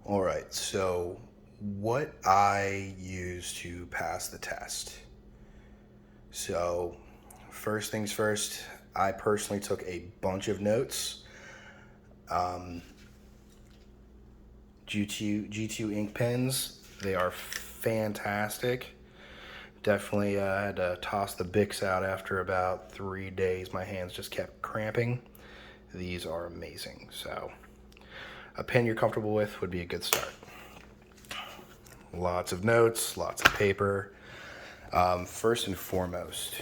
All right, so what I use to pass the test. So, first things first, I personally took a bunch of notes. Um, G2 ink pens, they are fantastic. Definitely had to toss the Bics out after about 3 days. My hands just kept cramping. These are amazing. So, a pen you're comfortable with would be a good start. Lots of notes, lots of paper. First and foremost,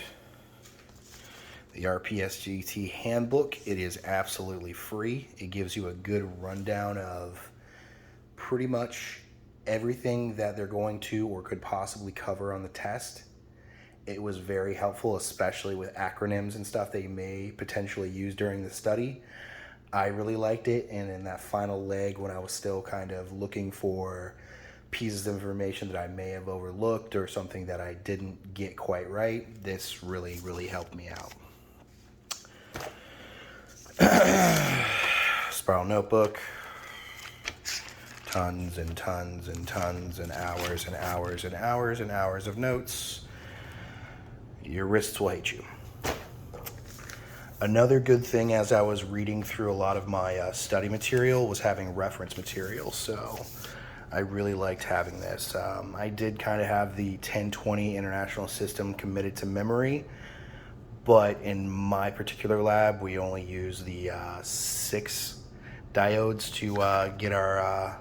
the Rpsgt handbook. It is absolutely free. It gives you a good rundown of pretty much everything that they're going to or could possibly cover on the test. It was very helpful, especially with acronyms and stuff they may potentially use during the study. I really liked it, and in that final leg, when I was still kind of looking for pieces of information that I may have overlooked or something that I didn't get quite right, this really, really helped me out. Spiral notebook, tons and tons and tons and hours and hours and hours and hours of notes. Your wrists will hate you. Another good thing as I was reading through a lot of my study material was having reference material, so I really liked having this. I did kind of have the 1020 International System committed to memory, but in my particular lab, we only use the 6 diodes to get our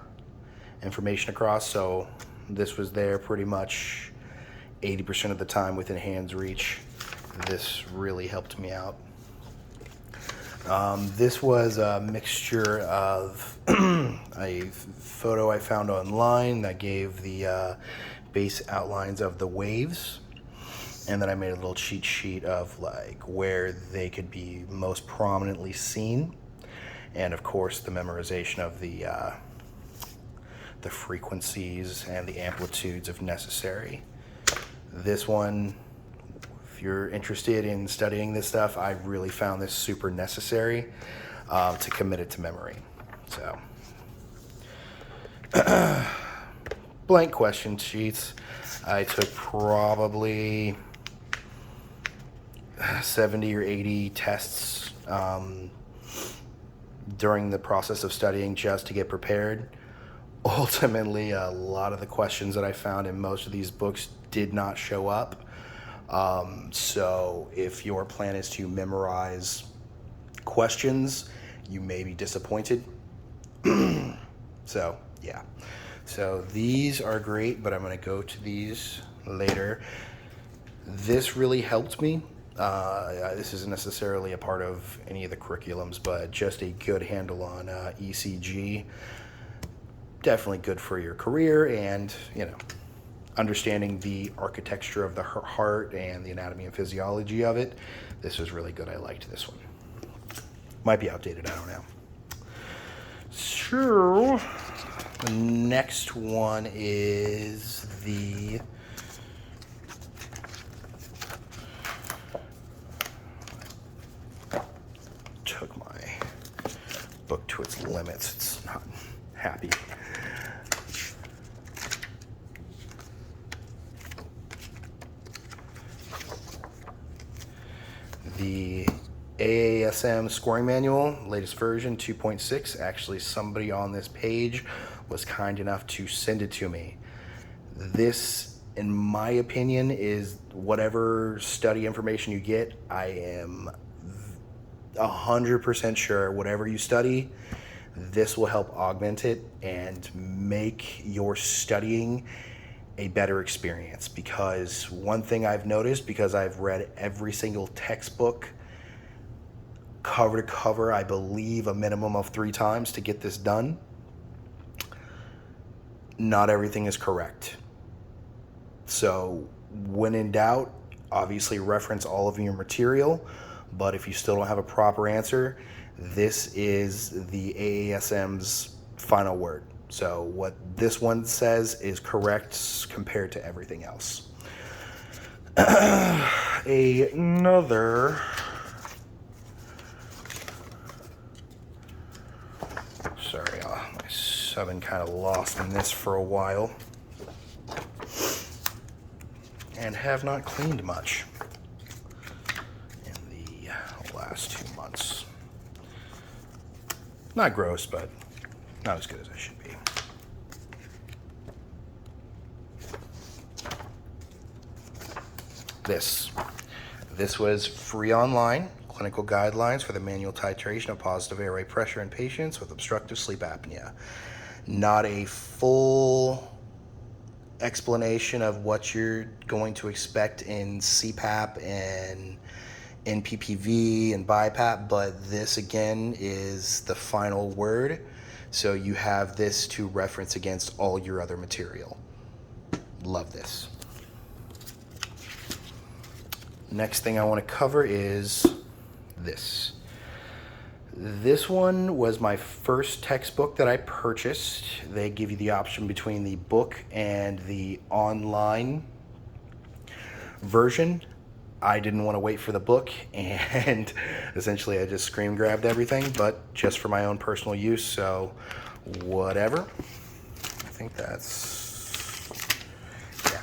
information across, so this was there pretty much 80% of the time within hand's reach. This really helped me out. This was a mixture of a photo I found online that gave the base outlines of the waves, and then I made a little cheat sheet of like where they could be most prominently seen, and of course the memorization of the frequencies and the amplitudes if necessary. This one, if you're interested in studying this stuff, I really found this super necessary to commit it to memory. So, blank question sheets. I took probably 70 or 80 tests during the process of studying just to get prepared. Ultimately, a lot of the questions that I found in most of these books did not show up. So if your plan is to memorize questions, you may be disappointed. So, yeah. So these are great, but I'm going to go to these later. This really helped me. This isn't necessarily a part of any of the curriculums, but just a good handle on ECG. Definitely good for your career and, understanding the architecture of the heart and the anatomy and physiology of it. This was really good. I liked this one. Might be outdated, I don't know. So, the next one is the took my book to its limits. It's not happy. The AASM scoring manual, latest version 2.6. Actually, somebody on this page was kind enough to send it to me. This, in my opinion, is whatever study information you get. I am 100% sure whatever you study, this will help augment it and make your studying a better experience. Because one thing I've noticed, because I've read every single textbook cover to cover, I believe a minimum of 3 times to get this done, not everything is correct. So when in doubt, obviously reference all of your material, but if you still don't have a proper answer, this is the AASM's final word. So what this one says is correct compared to everything else. Another sorry, my so I've been kind of lost in this for a while and have not cleaned much in the last 2 months. Not gross, but not as good as I should be. This was free online. Clinical guidelines for the manual titration of positive airway pressure in patients with obstructive sleep apnea. Not a full explanation of what you're going to expect in CPAP and NPPV and BiPAP, but this again is the final word. So you have this to reference against all your other material. Love this. Next thing I want to cover is this. This one was my first textbook that I purchased. They give you the option between the book and the online version. I didn't want to wait for the book, and essentially I just screen grabbed everything, but just for my own personal use, so whatever. I think that's, yeah.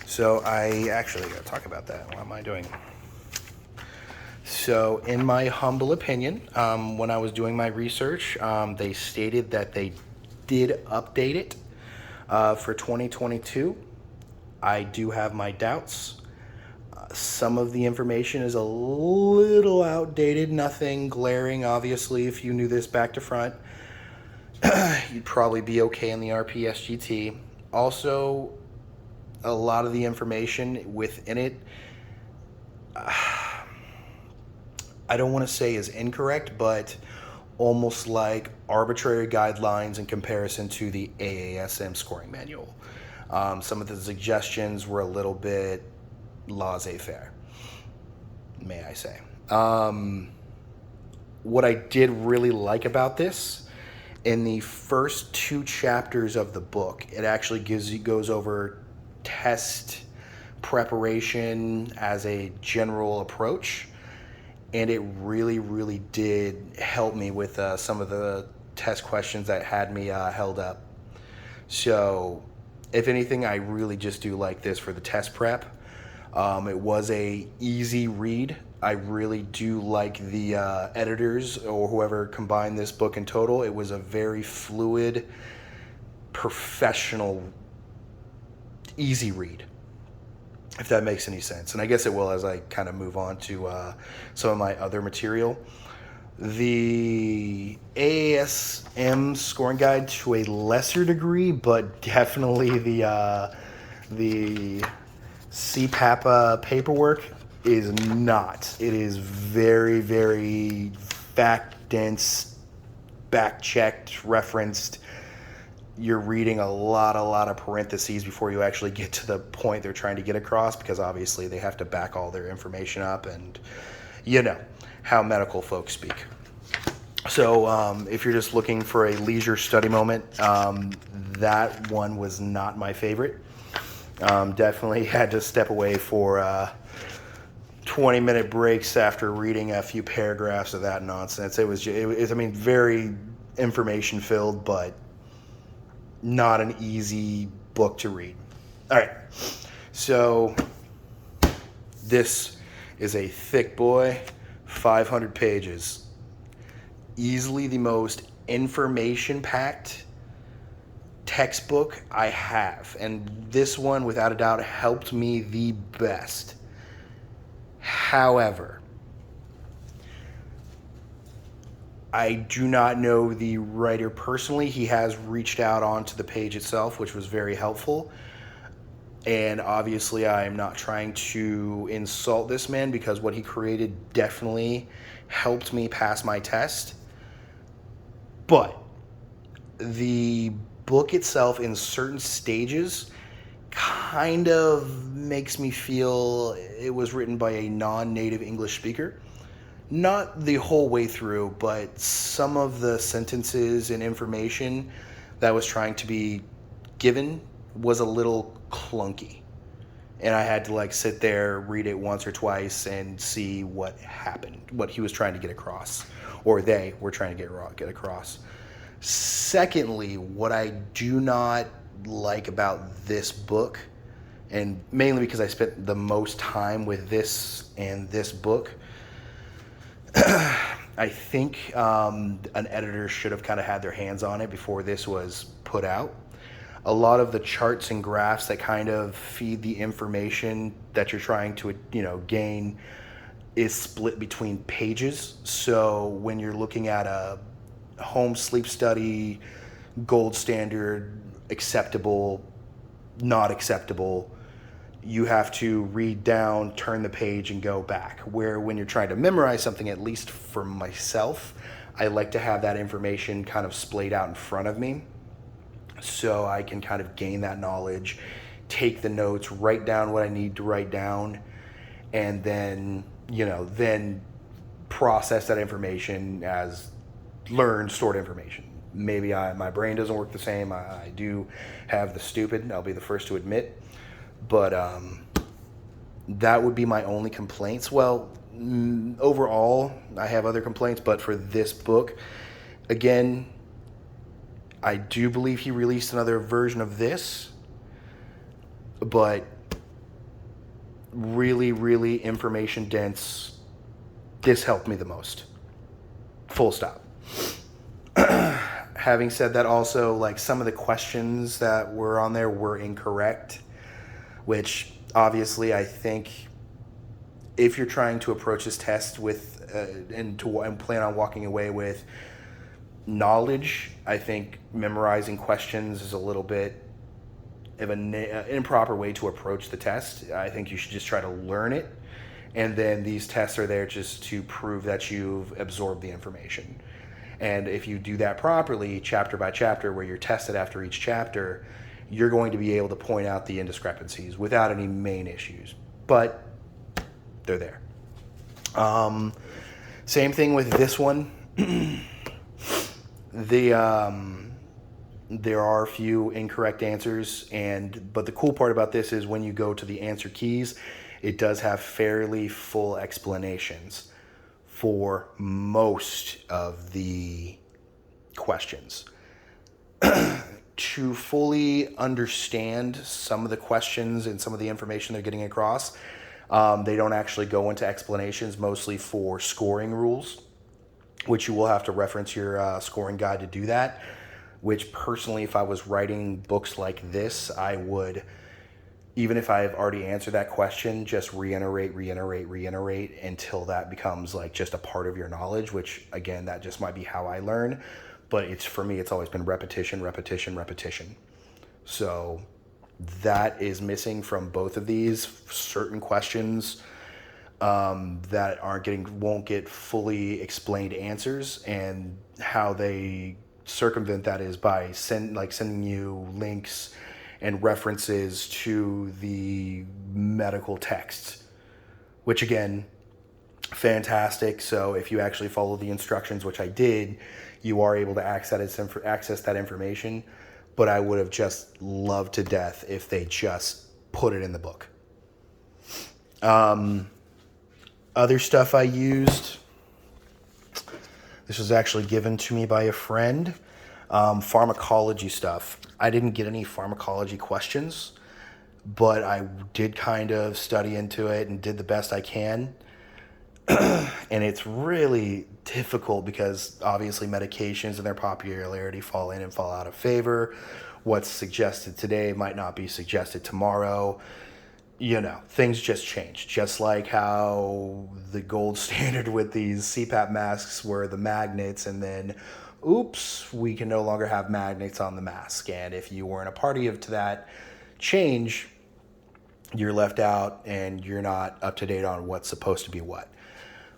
So I actually got to talk about that. What am I doing? So in my humble opinion, when I was doing my research, they stated that they did update it for 2022. I do have my doubts. Some of the information is a little outdated, nothing glaring. Obviously, if you knew this back to front, you'd probably be okay in the Rpsgt. Also, a lot of the information within it, I don't want to say is incorrect, but almost like arbitrary guidelines in comparison to the AASM scoring manual. Some of the suggestions were a little bit laissez-faire, may I say. What I did really like about this, in the first 2 chapters of the book, it actually goes over test preparation as a general approach, and it really did help me with some of the test questions that had me held up. So if anything, I really just do like this for the test prep. It was a easy read. I really do like the editors or whoever combined this book in total. It was a very fluid, professional, easy read, if that makes any sense. And I guess it will as I kind of move on to some of my other material. The AASM scoring guide to a lesser degree, but definitely the CPAP paperwork is not. It is very fact-dense, back-checked, referenced. You're reading a lot of parentheses before you actually get to the point they're trying to get across, because obviously they have to back all their information up, and you know how medical folks speak. So if you're just looking for a leisure study moment, that one was not my favorite. Definitely had to step away for 20-minute breaks after reading a few paragraphs of that nonsense. It was I mean, very information filled, but not an easy book to read. All right, so this is a thick boy, 500 pages. Easily the most information-packed textbook I have, and this one without a doubt helped me the best. However, I do not know the writer personally. He has reached out onto the page itself, which was very helpful, and obviously I am not trying to insult this man, because what he created definitely helped me pass my test. But the book itself in certain stages kind of makes me feel it was written by a non-native English speaker. Not the whole way through, but some of the sentences and information that was trying to be given was a little clunky. And I had to sit there, read it once or twice, and see what happened, what he was trying to get across, or they were trying to get across. Secondly, what I do not like about this book, and mainly because I spent the most time with this and this book, I think an editor should have kind of had their hands on it before this was put out. A lot of the charts and graphs that kind of feed the information that you're trying to, gain is split between pages. So when you're looking at a home sleep study, gold standard, acceptable, not acceptable, you have to read down, turn the page, and go back. Where when you're trying to memorize something, at least for myself, I like to have that information kind of splayed out in front of me so I can kind of gain that knowledge, take the notes, write down what I need to write down, and then, then process that information as learned, stored information. Maybe my brain doesn't work the same. I do have the stupid, I'll be the first to admit. But that would be my only complaints. Well, overall, I have other complaints, but for this book, again, I do believe he released another version of this, but really, really information dense. This helped me the most. Full stop. Having said that, also, like, some of the questions that were on there were incorrect, which obviously I think if you're trying to approach this test with and plan on walking away with knowledge, I think memorizing questions is a little bit of an improper way to approach the test. I think you should just try to learn it, and then these tests are there just to prove that you've absorbed the information. And if you do that properly, chapter by chapter, where you're tested after each chapter, you're going to be able to point out the indiscrepancies without any main issues. But they're there. Same thing with this one. There are a few incorrect answers, but the cool part about this is when you go to the answer keys, it does have fairly full explanations for most of the questions. To fully understand some of the questions and some of the information they're getting across, they don't actually go into explanations, mostly for scoring rules, which you will have to reference your scoring guide to do that, which personally, if I was writing books like this, I would, even if I've already answered that question, just reiterate until that becomes like just a part of your knowledge, which again, that just might be how I learn. But for me, it's always been repetition. So that is missing from both of these. Certain questions that won't get fully explained answers, and how they circumvent that is by sending you links and references to the medical texts, which again, fantastic. So if you actually follow the instructions, which I did, you are able to access that information. But I would have just loved to death if they just put it in the book. Other stuff I used, this was actually given to me by a friend. Pharmacology stuff. I didn't get any pharmacology questions, but I did kind of study into it and did the best I can. And it's really difficult because obviously medications and their popularity fall in and fall out of favor. What's suggested today might not be suggested tomorrow. Things just change. Just like how the gold standard with these CPAP masks were the magnets, and then oops, we can no longer have magnets on the mask. And if you weren't a party to that change, you're left out and you're not up to date on what's supposed to be what.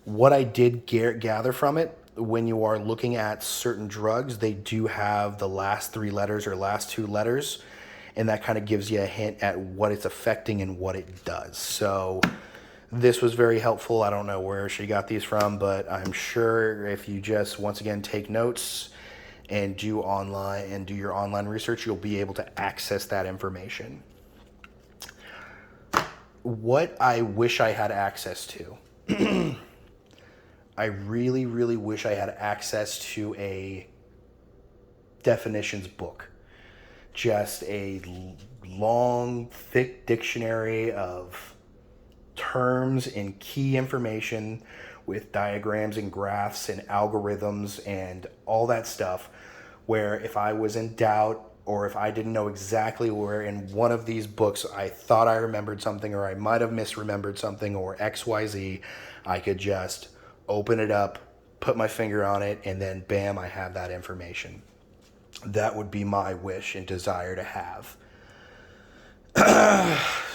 What I did gather from it, when you are looking at certain drugs, they do have the last 3 letters or last 2 letters, and that kind of gives you a hint at what it's affecting and what it does. So this was very helpful. I don't know where she got these from, but I'm sure if you just, once again, take notes and do your online research, you'll be able to access that information. What I wish I had access to. I really, really wish I had access to a definitions book. Just a long, thick dictionary of terms and key information with diagrams and graphs and algorithms and all that stuff, where if I was in doubt or if I didn't know exactly where in one of these books I thought I remembered something or I might have misremembered something or XYZ, I could just open it up, put my finger on it, and then bam, I have that information. That would be my wish and desire to have.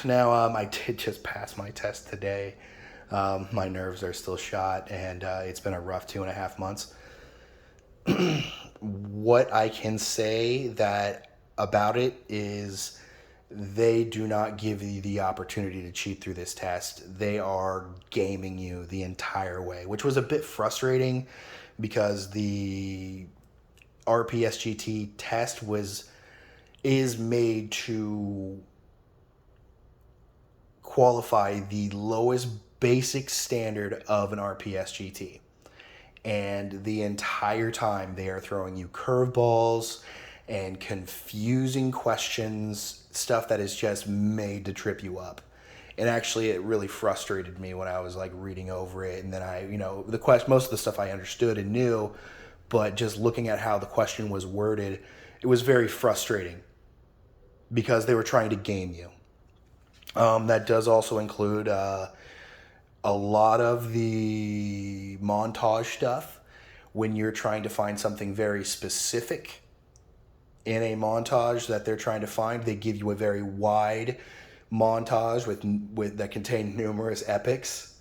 Now, I did just pass my test today. My nerves are still shot, and it's been a rough 2.5 months. What I can say that about it is they do not give you the opportunity to cheat through this test. They are gaming you the entire way, which was a bit frustrating because the Rpsgt test is made to qualify the lowest basic standard of an Rpsgt. And the entire time they are throwing you curveballs and confusing questions, stuff that is just made to trip you up. And actually, it really frustrated me when I was like reading over it, and then most of the stuff I understood and knew, but just looking at how the question was worded, it was very frustrating because they were trying to game you. That does also include a lot of the montage stuff. When you're trying to find something very specific in a montage that they're trying to find, they give you a very wide montage with that contain numerous epics.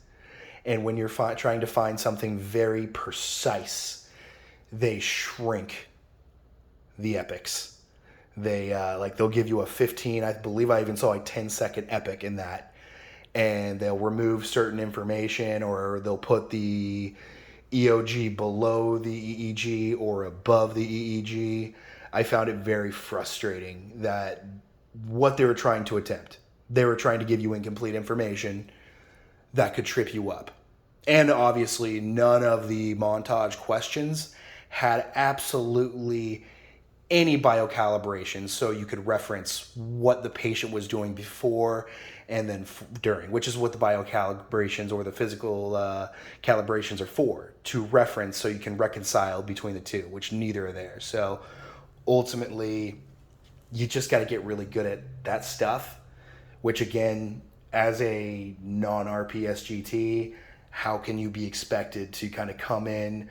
And when you're trying to find something very precise, they shrink the epics. They'll give you a 15, I believe I even saw a 10-second epic in that, and they'll remove certain information, or they'll put the EOG below the EEG or above the EEG. I found it very frustrating that what they were trying to attempt. They were trying to give you incomplete information that could trip you up. And obviously, none of the montage questions had absolutely any biocalibration, so you could reference what the patient was doing before and then during, which is what the biocalibrations or the physical calibrations are for, to reference so you can reconcile between the two, which neither are there. So ultimately, you just got to get really good at that stuff, which again, as a non-RPSGT, how can you be expected to kind of come in,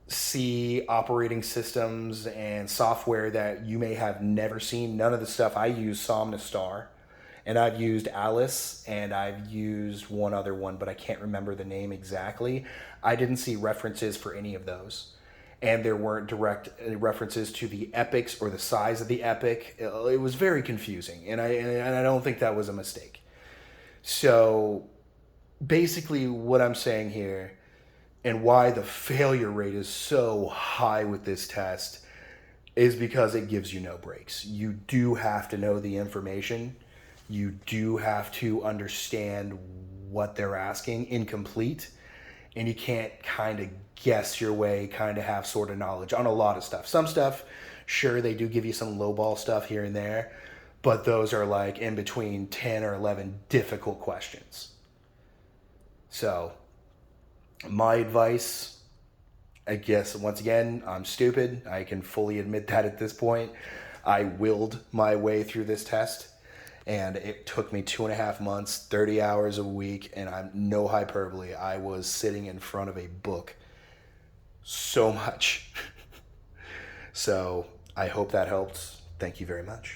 see operating systems and software that you may have never seen? None of the stuff I use, Somnistar, and I've used Alice, and I've used one other one, but I can't remember the name exactly. I didn't see references for any of those, and there weren't direct references to the epics or the size of the epic. It was very confusing, and I don't think that was a mistake. So basically what I'm saying here, and why the failure rate is so high with this test, is because it gives you no breaks. You do have to know the information. You do have to understand what they're asking incomplete. And you can't kind of guess your way, kind of have sort of knowledge on a lot of stuff. Some stuff, sure, they do give you some lowball stuff here and there, but those are like in between 10 or 11 difficult questions. So my advice, I guess, once again, I'm stupid. I can fully admit that at this point. I willed my way through this test, and it took me 2.5 months, 30 hours a week, and I'm no hyperbole. I was sitting in front of a book so much. So I hope that helped. Thank you very much.